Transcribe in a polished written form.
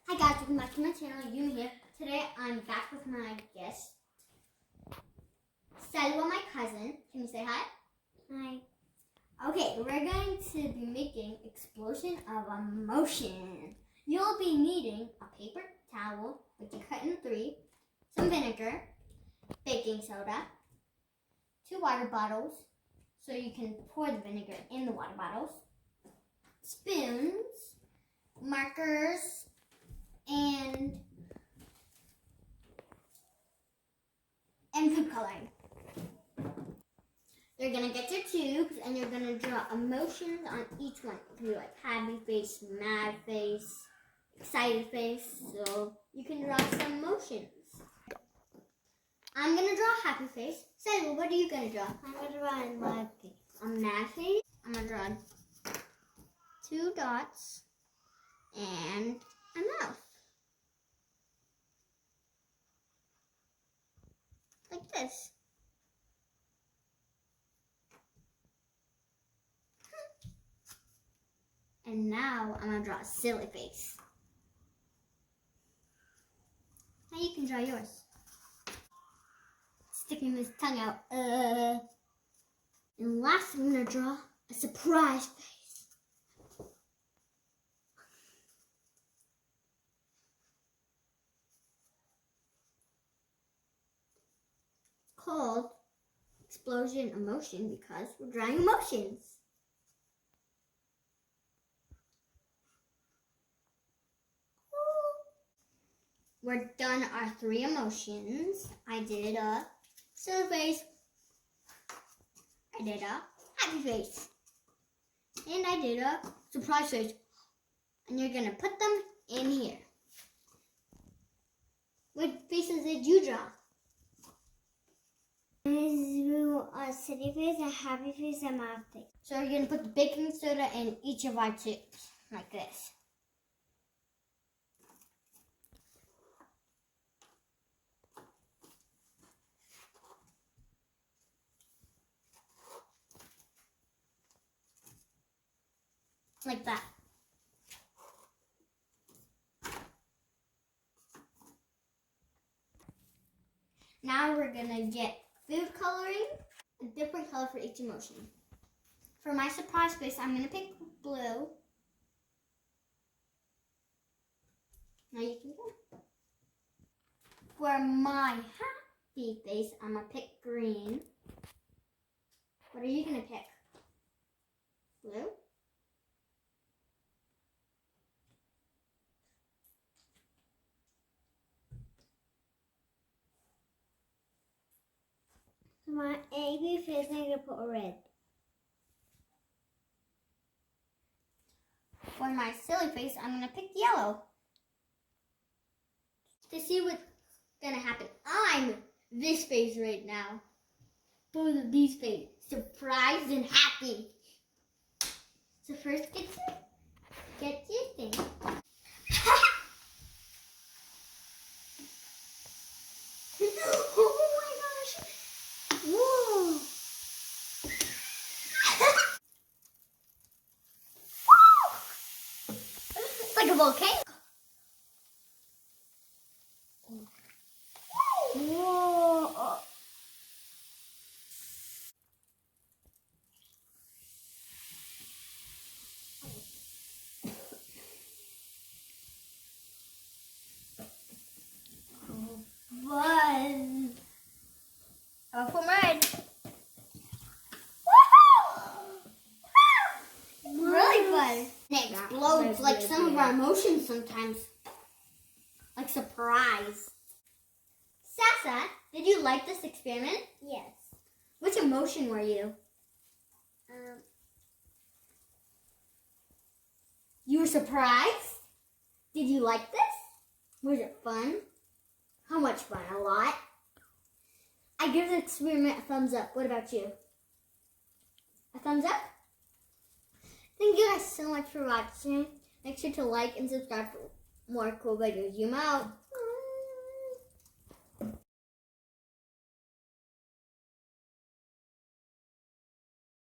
Hi guys, welcome back to my channel, Yumi here. Today I'm back with my guest, Selwa, my cousin. Can you say hi? Hi. Okay, we're going to be making Explosion of Emotion. You'll be needing a paper towel, which you cut in 3, some vinegar, baking soda, 2 water bottles, so you can pour the vinegar in the water bottles, spoons, markers, and food coloring. You're gonna get your tubes and you're gonna draw emotions on each one. It can be like happy face, mad face, excited face. So you can draw some emotions. I'm gonna draw a happy face. Say, what are you gonna draw? I'm gonna draw a mad face. A mad face? I'm gonna draw 2 dots and a mouth. Like this. And now I'm gonna draw a silly face. Now you can draw yours. Sticking his tongue out. And last I'm gonna draw a surprise face. It's called Explosion Emotion because we're drawing emotions. We're done our 3 emotions. I did a silly face, I did a happy face, and I did a surprise face. And you're gonna put them in here. What faces did you draw? I drew a silly face, a happy face, and a mad face. So you're gonna put the baking soda in each of our tubes, like this. Like that. Now we're gonna get food coloring, a different color for each emotion. For my surprise face, I'm gonna pick blue. Now you can go. For my happy face, I'm gonna pick green. What are you gonna pick? Blue? For my angry face, I'm gonna put red. For my silly face, I'm gonna pick yellow. To see what's gonna happen, I'm this face right now. Both of these faces, surprised and happy. So first, get your thing. Oh my gosh! Whoa! It's like a volcano. Whoa! Fun! I'll put red. Really fun. It explodes like some of our emotions sometimes. Like surprise. Sasa, did you like this experiment? Yes. Which emotion were you? You were surprised? Did you like this? Was it fun? How much fun? A lot? I give the experiment a thumbs up. What about you? A thumbs up? Thank you guys so much for watching. Make sure to like and subscribe for more cool videos. You out.